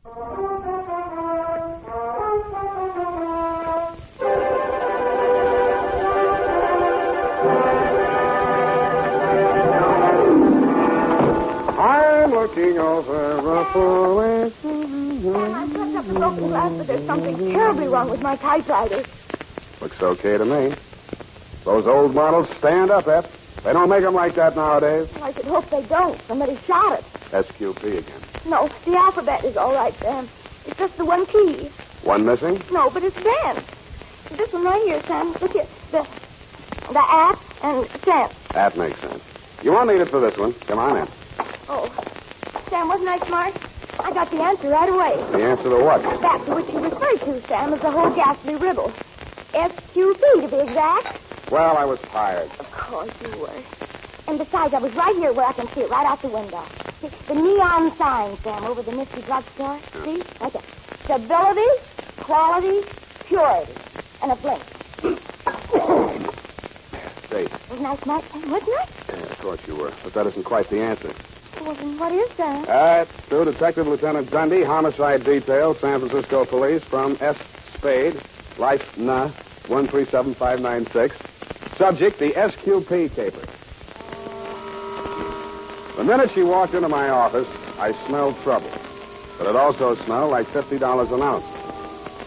I'm looking over Ruffle. Sam, I've touched up the broken glass, but there's something terribly wrong with my typewriter. Looks okay to me. Those old models stand up, Eph. They don't make them like that nowadays. Well, I should hope they don't. Somebody shot it. SQP again. No, the alphabet is all right, Sam. It's just the one key. One missing? No, but it's bent. This one right here, Sam. Look here. The at and cent. That makes sense. You won't need it for this one. Come on in. Oh. Sam, wasn't I smart? I got the answer right away. The answer to what? That to which you referred to, Sam, is the whole ghastly riddle. SQP, to be exact. Well, I was tired. Of course you were. And besides, I was right here where I can see it, right out the window. See, the neon sign, Sam, over the Misty drugstore. See? Right there. Stability, quality, purity. And a blink. Say. Wasn't I smart, Sam? Wasn't I? Yeah, of course you were. But that isn't quite the answer. Well, then what is that? It's to Detective Lieutenant Dunne, Homicide Detail, San Francisco Police, from S. Spade, Life N. 137596. Subject, the SQP caper. The minute she walked into my office, I smelled trouble. But it also smelled like $50 an ounce.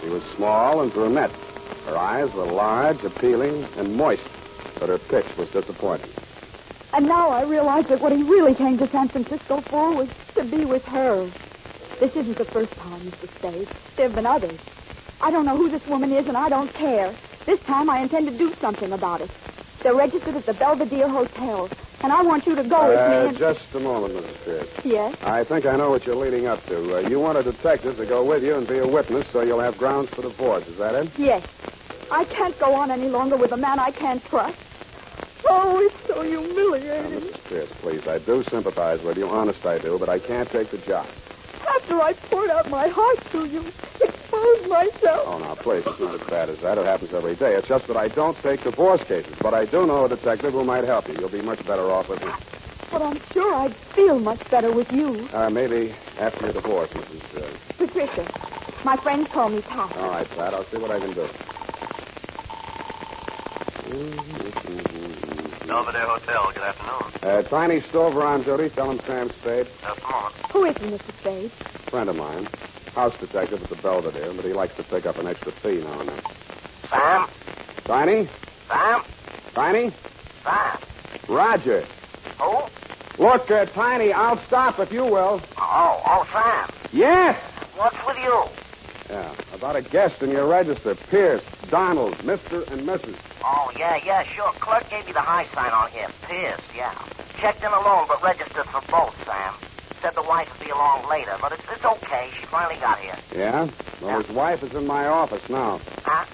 She was small and brunette. Her eyes were large, appealing, and moist. But her pitch was disappointing. And now I realize that what he really came to San Francisco for was to be with her. This isn't the first time, Mr. Spade. There have been others. I don't know who this woman is, and I don't care. This time I intend to do something about it. They're registered at the Belvedere Hotel, and I want you to go with me and... Just a moment, Mrs. Pierce. Yes? I think I know what you're leading up to. You want a detective to go with you and be a witness so you'll have grounds for divorce. Is that it? Yes. I can't go on any longer with a man I can't trust. Oh, it's so humiliating. Mrs. Pierce, please, I do sympathize with you. Honest, I do, but I can't take the job. After I poured out my heart to you, exposed myself. Oh, now, please, it's not as bad as that. It happens every day. It's just that I don't take divorce cases. But I do know a detective who might help you. You'll be much better off with me. But I'm sure I'd feel much better with you. Maybe after your divorce, Mrs. Patricia. My friends call me Pat. All right, Pat. I'll see what I can do. Belvedere Hotel. Good afternoon. Tiny Stover on duty. Tell him Sam Spade. Just a moment. Who is he, Mr. Spade? Friend of mine. House detective at the Belvedere, but he likes to pick up an extra fee now and then. Sam? Tiny? Sam? Tiny? Sam? Roger. Who? Look, Tiny, I'll stop if you will. Oh, Sam. Yes! What's with you? Yeah, about a guest in your register. Pierce, Donald, Mr. and Mrs. Oh, yeah, sure. Clerk gave you the high sign on here. Pierce, yeah. Checked in alone, but registered for both, Sam. Said the wife would be along later, but it's okay. She finally got here. Yeah? Well, his wife is in my office now. Huh?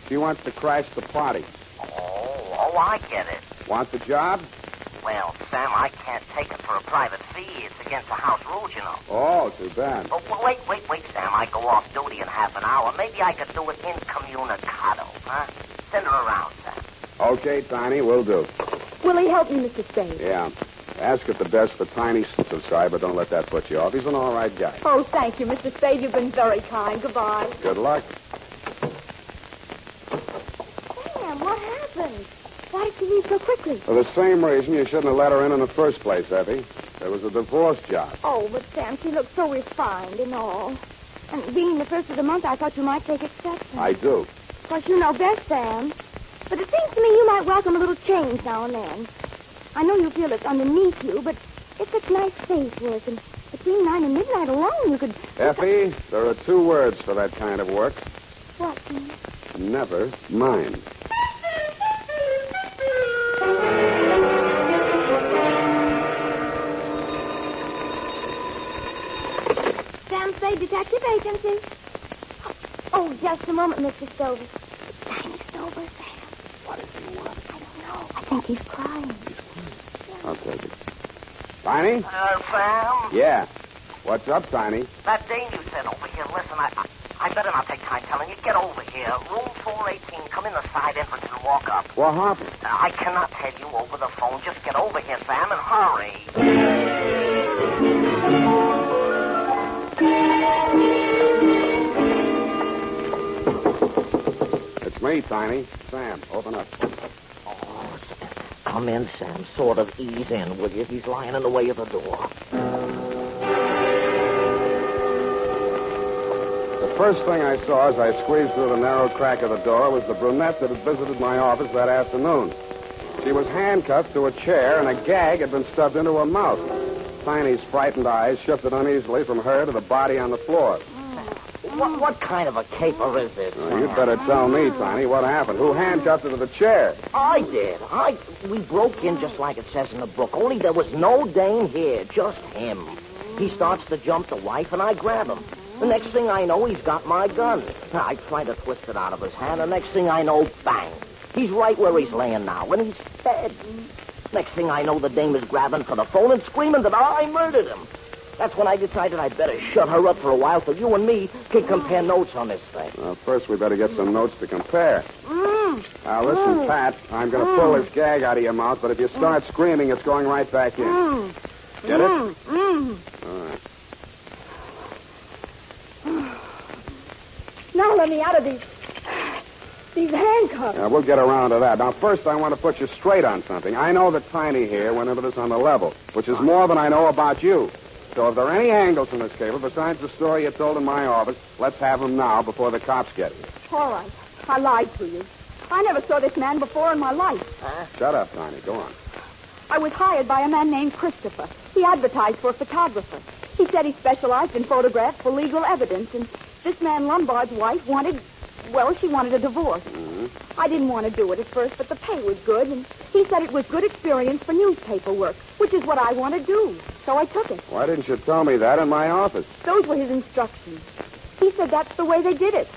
She wants to crash the party. Oh, I get it. Want the job? Well, Sam, I can't take it for a private fee. It's against the house rules, you know. Oh, too bad. Oh, wait, Sam. I go off duty in half an hour. Maybe I could do it incommunicado, huh? Send her around, Sam. Okay, Tiny, will do. Will he help me, Mr. Spade? Yeah. Ask at the desk for Tiny Side, but don't let that put you off. He's an all right guy. Oh, thank you, Mr. Spade. You've been very kind. Goodbye. Good luck. Sam, what happened? Why did you leave so quickly? For the same reason you shouldn't have let her in the first place, Effie. There was a divorce job. Oh, but Sam, she looked so refined and all. And being the first of the month, I thought you might take exception. I do. Of course, you know best, Sam. But it seems to me you might welcome a little change now and then. I know you feel it's underneath you, but it's such nice face work, and between 9 and midnight alone you could... Effie, there are 2 words for that kind of work. What, Sam? Never mind. Sam Spade Detective Agency. Oh, just a moment, Mr. Stover. Tiny Stover, Sam. What does he want? I don't know. I think he's crying. I'll take it. Tiny? Sam? Yeah. What's up, Tiny? That dame you sent over here. Listen, I better not take time telling you. Get over here. Room 418. Come in the side entrance and walk up. What happened? I cannot tell you over the phone. Just get over here, Sam, and hurry. me, Tiny. Sam, open up. Oh, come in, Sam. Sort of ease in, will you? He's lying in the way of the door. The first thing I saw as I squeezed through the narrow crack of the door was the brunette that had visited my office that afternoon. She was handcuffed to a chair, and a gag had been stuffed into her mouth. Tiny's frightened eyes shifted uneasily from her to the body on the floor. What kind of a caper is this? You'd better tell me, Tiny, what happened. Who handcuffed her to the chair? I did. We broke in just like it says in the book, only there was no dame here, just him. He starts to jump the wife, and I grab him. The next thing I know, he's got my gun. I try to twist it out of his hand. The next thing I know, bang. He's right where he's laying now, and he's dead. Next thing I know, the dame is grabbing for the phone and screaming that I murdered him. That's when I decided I'd better shut her up for a while so you and me can compare notes on this thing. Well, first we better get some notes to compare. Now, listen, Pat, I'm going to pull this gag out of your mouth, but if you start screaming, it's going right back in. Get it? All right. Now let me out of these handcuffs. We'll get around to that. Now, first, I want to put you straight on something. I know that Tiny here went into this on the level, which is more than I know about you. So if there are any angles in this caper besides the story you told in my office, let's have them now before the cops get here. All right. I lied to you. I never saw this man before in my life. Shut up, Tiny. Go on. I was hired by a man named Christopher. He advertised for a photographer. He said he specialized in photographs for legal evidence, and this man Lombard's wife wanted a divorce. Mm-hmm. I didn't want to do it at first, but the pay was good, and he said it was good experience for newspaper work, which is what I want to do. So I took it. Why didn't you tell me that in my office? Those were his instructions. He said that's the way they did it.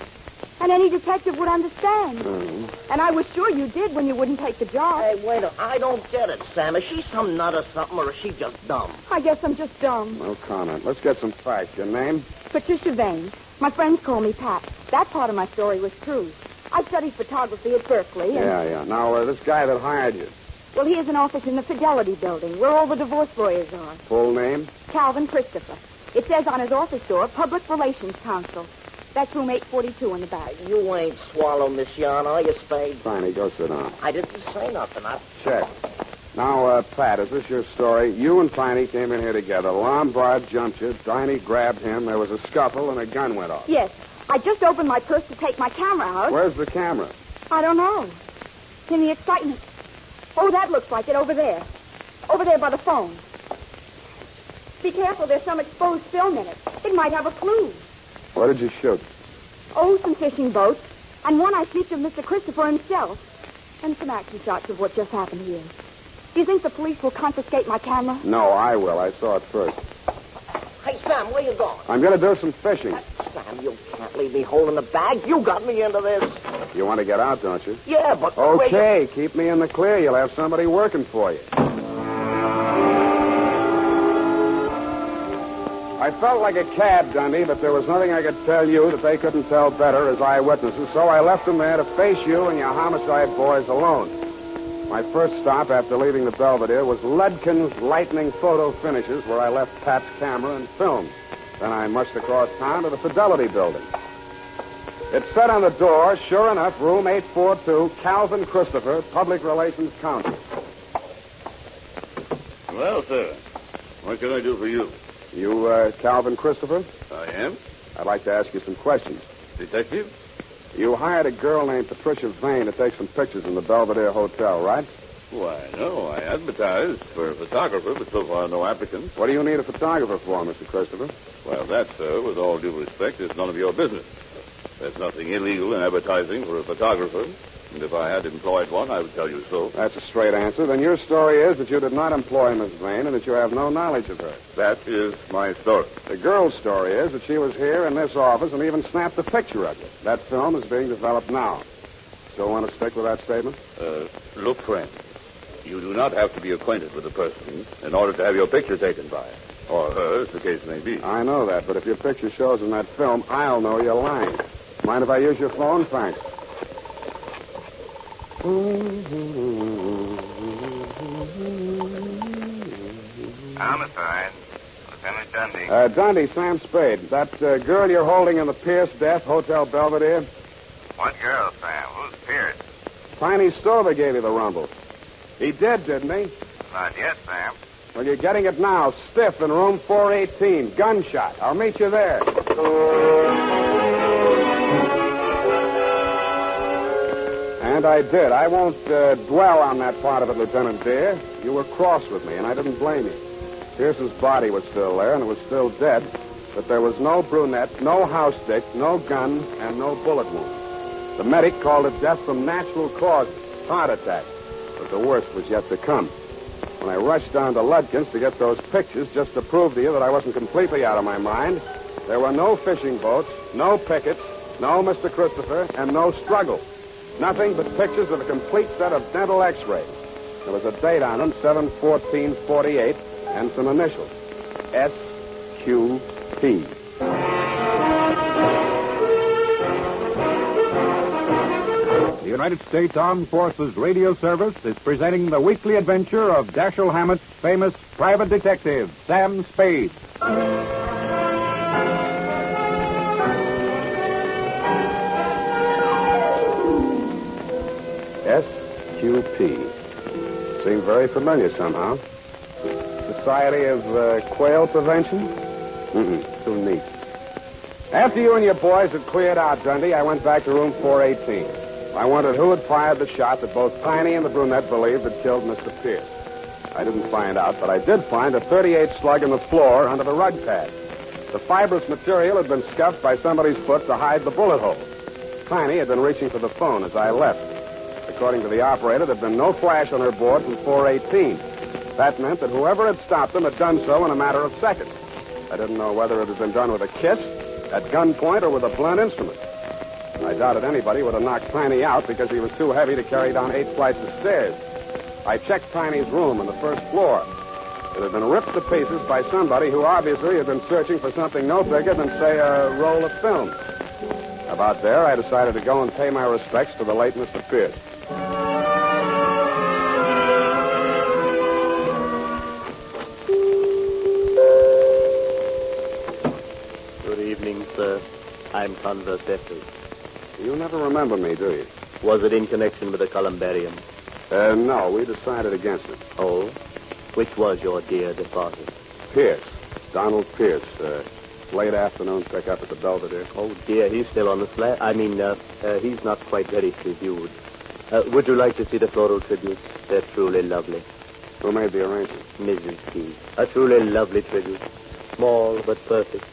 And any detective would understand. Mm-hmm. And I was sure you did when you wouldn't take the job. Hey, wait a minute. I don't get it, Sam. Is she some nut or something, or is she just dumb? I guess I'm just dumb. No comment. Let's get some facts. Your name? Patricia Vane. My friends call me Pat. That part of my story was true. I studied photography at Berkeley. And... Yeah. Now, this guy that hired you. Well, he has an office in the Fidelity Building, where all the divorce lawyers are. Full name? Calvin Christopher. It says on his office door, Public Relations Counsel. That's room 842 in the back. You ain't swallow, Miss Yarn, are you, Spade? Tiny, go sit down. I didn't say nothing. Check. Now, Pat, is this your story? You and Tiny came in here together. Lombard jumped you. Tiny grabbed him. There was a scuffle, and a gun went off. Yes. I just opened my purse to take my camera out. Where's the camera? I don't know. It's in the excitement. Oh, that looks like it over there. Over there by the phone. Be careful. There's some exposed film in it. It might have a clue. What did you shoot? Oh, some fishing boats. And one I sneaked of Mr. Christopher himself. And some action shots of what just happened here. Do you think the police will confiscate my camera? No, I will. I saw it first. Hey, Sam, where you going? I'm going to do some fishing. Sam, you can't leave me holding the bag. You got me into this. You want to get out, don't you? Yeah, but... Okay, keep me in the clear. You'll have somebody working for you. I felt like a cad, Dunne, but there was nothing I could tell you that they couldn't tell better as eyewitnesses, so I left them there to face you and your homicide boys alone. My first stop after leaving the Belvedere was Ledkin's Lightning Photo Finishes, where I left Pat's camera and film. Then I mushed across town to the Fidelity Building. It said on the door, sure enough, room 842, Calvin Christopher, Public Relations Counsel. Well, sir, what can I do for you? You, Calvin Christopher? I am. I'd like to ask you some questions. Detective? You hired a girl named Patricia Vane to take some pictures in the Belvedere Hotel, right? Why, no. I advertised for a photographer, but so far no applicants. What do you need a photographer for, Mr. Christopher? Well, that, sir, with all due respect, is none of your business. There's nothing illegal in advertising for a photographer. And if I had employed one, I would tell you so. That's a straight answer. Then your story is that you did not employ Miss Vane and that you have no knowledge of her. That is my story. The girl's story is that she was here in this office and even snapped a picture of you. That film is being developed now. Still want to stick with that statement? Look, friend, you do not have to be acquainted with the person in order to have your picture taken by her. Or her, as the case may be. I know that, but if your picture shows in that film, I'll know you're lying. Mind if I use your phone? Thanks. Mr. Hyde. Lieutenant Dunne. Dunne, Sam Spade. That girl you're holding in the Pierce Death, Hotel Belvedere, What girl, Sam? Who's Pierce? Tiny Stover gave you the rumble. He did, didn't he? Not yet, Sam. Well, you're getting it now, stiff in room 418. Gunshot. I'll meet you there. And I did. I won't dwell on that part of it, Lieutenant Deere. You were cross with me, and I didn't blame you. Pierce's body was still there, and it was still dead, but there was no brunette, no house stick, no gun, and no bullet wound. The medic called it death from natural causes, heart attack, but the worst was yet to come. When I rushed down to Ludkin's to get those pictures, just to prove to you that I wasn't completely out of my mind, there were no fishing boats, no pickets, no Mr. Christopher, and no struggle. Nothing but pictures of a complete set of dental x-rays. There was a date on them, 7/14/48, and some initials, SQP. The United States Armed Forces Radio Service is presenting the weekly adventure of Dashiell Hammett's famous private detective, Sam Spade. SQP. Seemed very familiar somehow. Society of Quail Prevention? Too neat. After you and your boys had cleared out, Dundee, I went back to room 418. I wondered who had fired the shot that both Tiny and the brunette believed had killed Mr. Pierce. I didn't find out, but I did find a .38 slug in the floor under the rug pad. The fibrous material had been scuffed by somebody's foot to hide the bullet hole. Tiny had been reaching for the phone as I left. According to the operator, there had been no flash on her board from 418. That meant that whoever had stopped them had done so in a matter of seconds. I didn't know whether it had been done with a kiss, at gunpoint, or with a blunt instrument. I doubted anybody would have knocked Tiny out because he was too heavy to carry down 8 flights of stairs. I checked Tiny's room on the first floor. It had been ripped to pieces by somebody who obviously had been searching for something no bigger than, say, a roll of film. About there, I decided to go and pay my respects to the late Mr. Pierce. Good evening, sir. I'm Converse Effie. You never remember me, do you? Was it in connection with the columbarium? No, we decided against it. Oh? Which was your dear departed? Pierce. Donald Pierce. Late afternoon pickup at the Belvedere. Oh, dear, he's still on the slab. He's not quite ready to be viewed. Would you like to see the floral tributes? They're truly lovely. Who made the arrangement? Mrs. P. A truly lovely tribute. Small but perfect.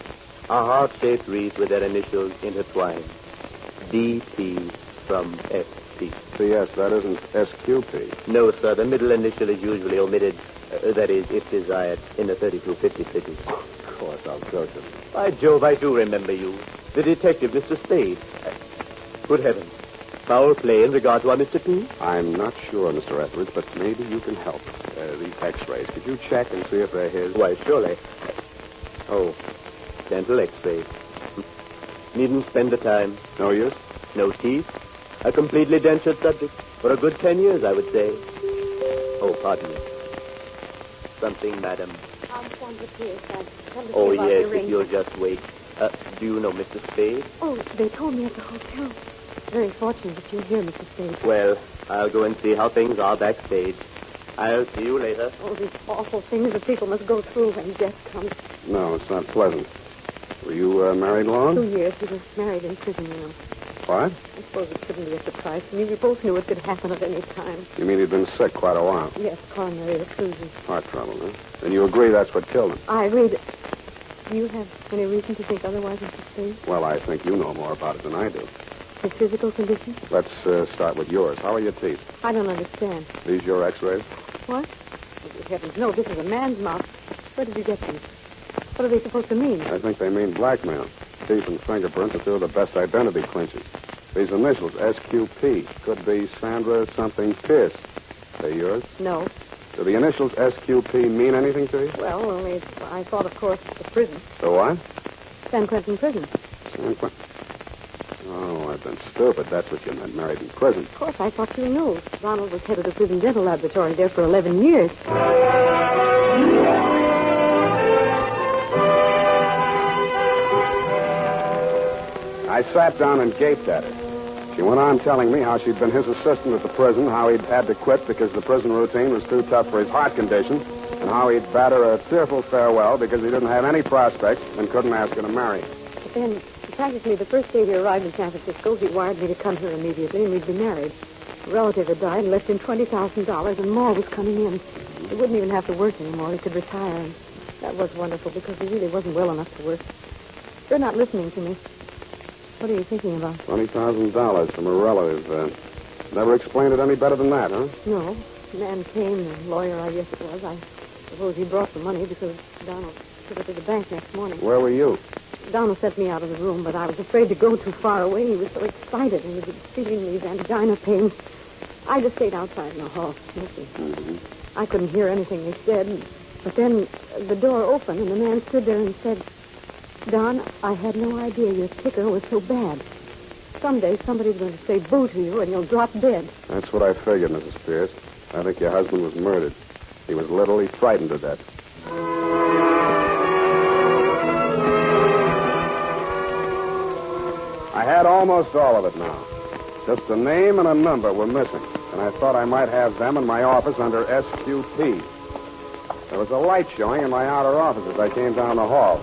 A heart-shaped wreath with their initials intertwined. DP from FP. P.S., that isn't SQP. No, sir. The middle initial is usually omitted. That is, if desired, in the 3250 tribute. Of course, I'll joke it. By Jove, I do remember you. The detective, Mr. Spade. Good heavens. Foul play in regard to our Mr. P? I'm not sure, Mr. Etheridge, but maybe you can help. These x-rays. Could you check and see if they're his? Why, surely. Oh, dental x-rays. Needn't spend the time. No use? No teeth. A completely dentured subject. For a good 10 years, I would say. Oh, pardon me. Something, madam. I'm Sandra Pierce. I've come to Oh, see about yes, the ring. if you'll just wait. Do you know Mr. Spade? Oh, they told me at the hotel. Very fortunate that you're here, Mr. Spade. Well, I'll go and see how things are backstage. I'll see you later. Oh, these awful things that people must go through when death comes. No, it's not pleasant. Were you married long? 2 years. We were married in prison, you know. What? I suppose it couldn't be a surprise to me. We both knew it could happen at any time. You mean he'd been sick quite a while? Yes, coronary effusion. Heart trouble, huh? And you agree that's what killed him? I agree that... Do you have any reason to think otherwise, Mr. Spade? Well, I think you know more about it than I do. His physical condition? Let's start with yours. How are your teeth? I don't understand. These your x-rays? What? Oh, good heavens, no, this is a man's mouth. Where did you get these? What are they supposed to mean? I think they mean blackmail. Teeth and fingerprints are two of the best identity clinchers. These initials, SQP, could be Sandra something Pierce. They yours? No. Do the initials SQP mean anything to you? Well, only I thought, of course, the prison. The what? San Quentin prison. San Quentin. Oh, I've been stupid. That's what you meant, married in prison. Of course, I thought you knew. Ronald was head of the prison dental laboratory there for 11 years. I sat down and gaped at her. She went on telling me how she'd been his assistant at the prison, how he'd had to quit because the prison routine was too tough for his heart condition, and how he'd bade her a tearful farewell because he didn't have any prospects and couldn't ask her to marry him. But then, practically the first day we arrived in San Francisco, he wired me to come here immediately and we'd be married. A relative had died and left him $20,000, and more was coming in. He wouldn't even have to work anymore. He could retire, and that was wonderful because he really wasn't well enough to work. You're not listening to me. What are you thinking about? $20,000 from a relative. Never explained it any better than that, huh? No. The man came, the lawyer, I guess it was. I suppose he brought the money because Donald took it to the bank next morning. Where were you? Donald sent me out of the room, but I was afraid to go too far away. He was so excited, and he was feeling these angina pains. I just stayed outside in the hall, smoking. Mm-hmm. I couldn't hear anything they said, but then the door opened, and the man stood there and said, Don, I had no idea your ticker was so bad. Someday somebody's going to say boo to you, and you'll drop dead. That's what I figured, Mrs. Pierce. I think your husband was murdered. He was literally frightened to death. I had almost all of it now. Just a name and a number were missing, and I thought I might have them in my office under SQP. There was a light showing in my outer office as I came down the hall.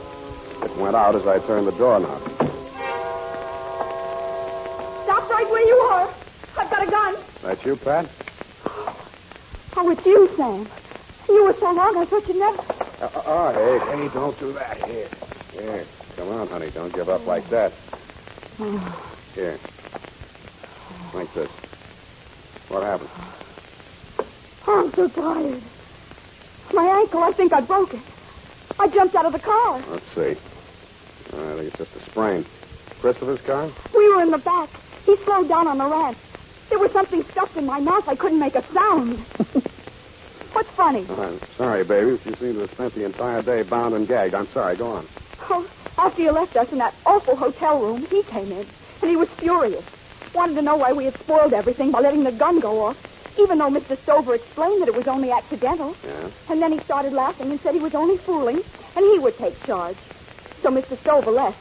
It went out as I turned the doorknob. Stop right where you are. I've got a gun. That you, Pat? Oh, it's you, Sam. You were so long, I thought you'd never... Hey, don't do that. Here. Come on, honey. Don't give up like that. Here. Like this. What happened? Oh, I'm so tired. My ankle, I think I broke it. I jumped out of the car. Let's see. I think it's just a sprain. Christopher's car? We were in the back. He slowed down on the ramp. There was something stuffed in my mouth. I couldn't make a sound. What's funny? I'm sorry, baby. You seem to have spent the entire day bound and gagged. I'm sorry. Go on. Oh, after you left us in that awful hotel room, he came in, and he was furious. Wanted to know why we had spoiled everything by letting the gun go off, even though Mr. Stover explained that it was only accidental. Yeah? And then he started laughing and said he was only fooling, and he would take charge. So Mr. Stover left.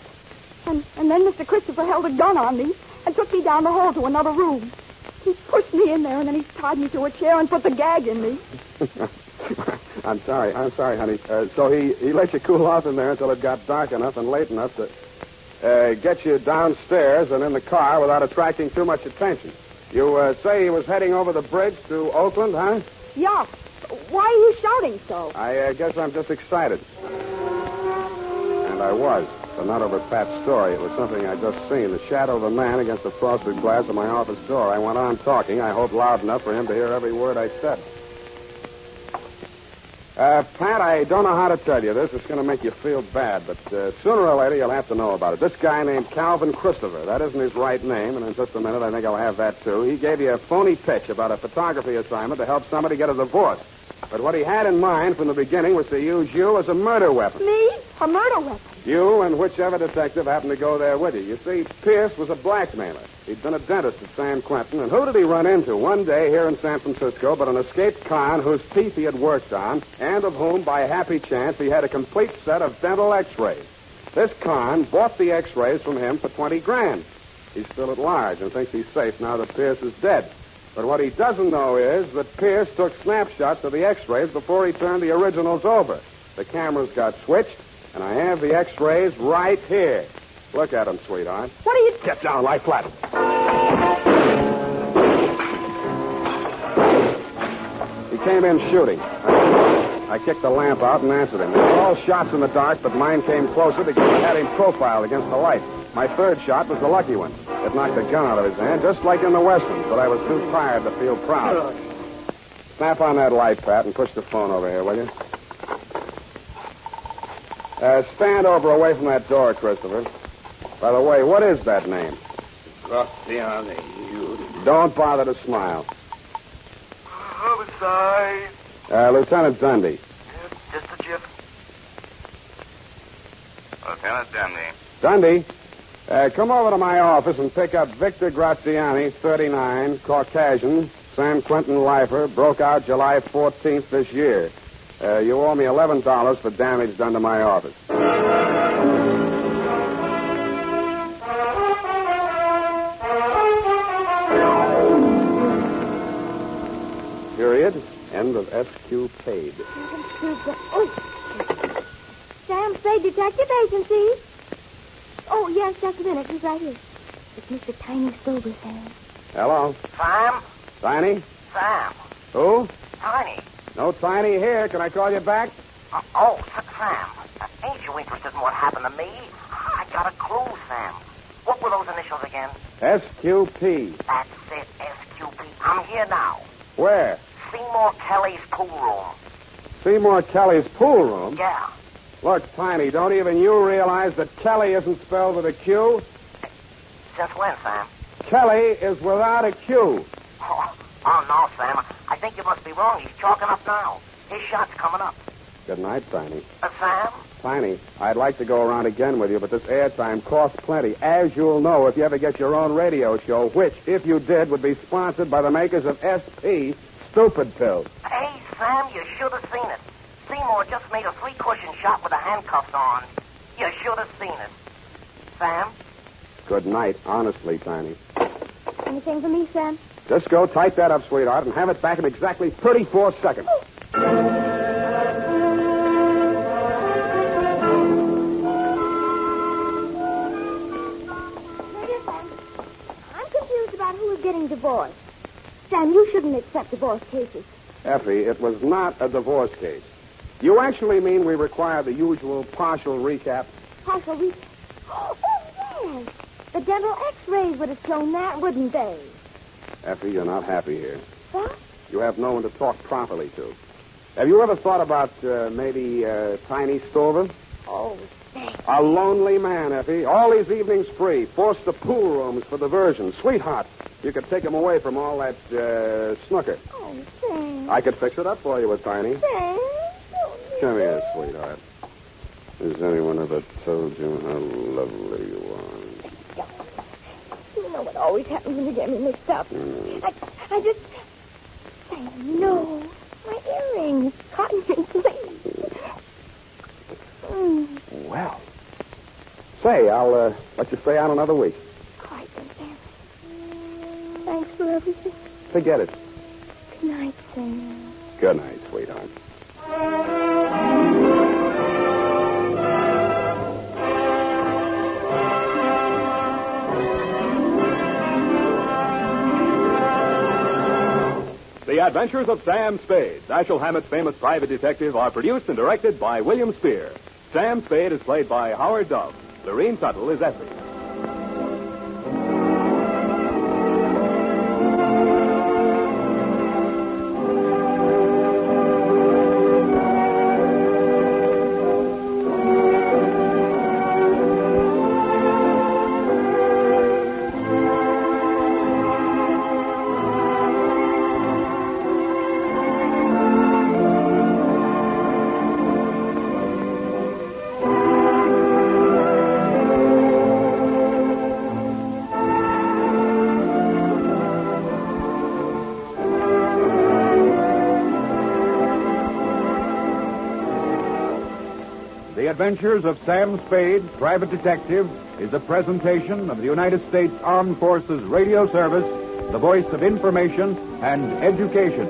And then Mr. Christopher held a gun on me and took me down the hall to another room. He pushed me in there, and then he tied me to a chair and put the gag in me. I'm sorry, honey. So he let you cool off in there until it got dark enough and late enough to get you downstairs and in the car without attracting too much attention. You say he was heading over the bridge to Oakland, huh? Yeah. Why are you shouting so? I guess I'm just excited. And I was. But not over Pat's story. It was something I'd just seen. The shadow of a man against the frosted glass of my office door. I went on talking, I hope loud enough for him to hear every word I said. Pat, I don't know how to tell you this. It's going to make you feel bad, but sooner or later you'll have to know about it. This guy named Calvin Christopher, that isn't his right name, and in just a minute I think I'll have that too. He gave you a phony pitch about a photography assignment to help somebody get a divorce. But what he had in mind from the beginning was to use you as a murder weapon. Me? A murder weapon? You and whichever detective happened to go there with you. You see, Pierce was a blackmailer. He'd been a dentist at San Quentin, and who did he run into one day here in San Francisco but an escaped con whose teeth he had worked on, and of whom, by happy chance, he had a complete set of dental x-rays. This con bought the x-rays from him for $20,000. He's still at large and thinks he's safe now that Pierce is dead. But what he doesn't know is that Pierce took snapshots of the x-rays before he turned the originals over. The cameras got switched, and I have the x-rays right here. Look at them, sweetheart. What are you... Get down, lie flat. He came in shooting. I kicked the lamp out and answered him. They were all shots in the dark, but mine came closer because I had him profiled against the light. My third shot was the lucky one. It knocked the gun out of his hand, just like in the Westerns, but I was too tired to feel proud. Snap on that light, Pat, and push the phone over here, will you? Stand over away from that door, Christopher. By the way, what is that name? Graziani. Don't bother to smile. Homicide. Lieutenant Dunne. Just a chip. Lieutenant Dunne. Dunne, come over to my office and pick up Victor Graziani, 39, Caucasian, San Quentin lifer, broke out July 14th this year. You owe me $11 for damage done to my office. End of SQP. Oh. Sam Spade Detective Agency. Oh, yes, just a minute. He's right here. It's Mr. Tiny Stover, Sam. Hello. Sam? Tiny? Sam. Who? Tiny. No Tiny here. Can I call you back? Sam. Ain't you interested in what happened to me? I got a clue, Sam. What were those initials again? SQP. That's it, SQP. I'm here now. Where? Seymour Kelly's pool room. Seymour Kelly's pool room? Yeah. Look, Tiny, don't even you realize that Kelly isn't spelled with a Q? Since when, Sam? Kelly is without a Q. Oh, no, Sam. I think you must be wrong. He's chalking up now. His shot's coming up. Good night, Tiny. Sam? Tiny, I'd like to go around again with you, but this airtime costs plenty. As you'll know if you ever get your own radio show, which, if you did, would be sponsored by the makers of SP Stupid Pills. Hey, Sam, you should have seen it. Seymour just made a 3-cushion shot with the handcuffs on. You should have seen it. Sam? Good night, honestly, Tiny. Anything for me, Sam? Just go type that up, sweetheart, and have it back in exactly 34 seconds. I'm confused about who is getting divorced. Sam, you shouldn't accept divorce cases. Effie, it was not a divorce case. You actually mean we require the usual partial recap? Partial recap? Oh, yes. The dental x-rays would have shown that, wouldn't they? Effie, you're not happy here. What? You have no one to talk properly to. Have you ever thought about maybe Tiny Stover? Oh, thanks. A lonely man, Effie. All these evenings free. Forced to pool rooms for diversion. Sweetheart, you could take him away from all that snooker. Oh, thanks. I could fix it up for you with Tiny. Thanks. Come here, sweetheart. Has anyone ever told you how lovely you are? You know what always happens when you get me mixed up. I just... No. My earrings caught in your sleeve. Well. Say, I'll let you stay out another week. Quite, Sam. Thanks for everything. Forget it. Good night, Sam. Good night, sweetheart. The Adventures of Sam Spade, Dashiell Hammett's famous private detective, are produced and directed by William Spier. Sam Spade is played by Howard Duff. Lurene Tuttle is Effie. The Adventures of Sam Spade, Private Detective, is a presentation of the United States Armed Forces Radio Service, the voice of information and education.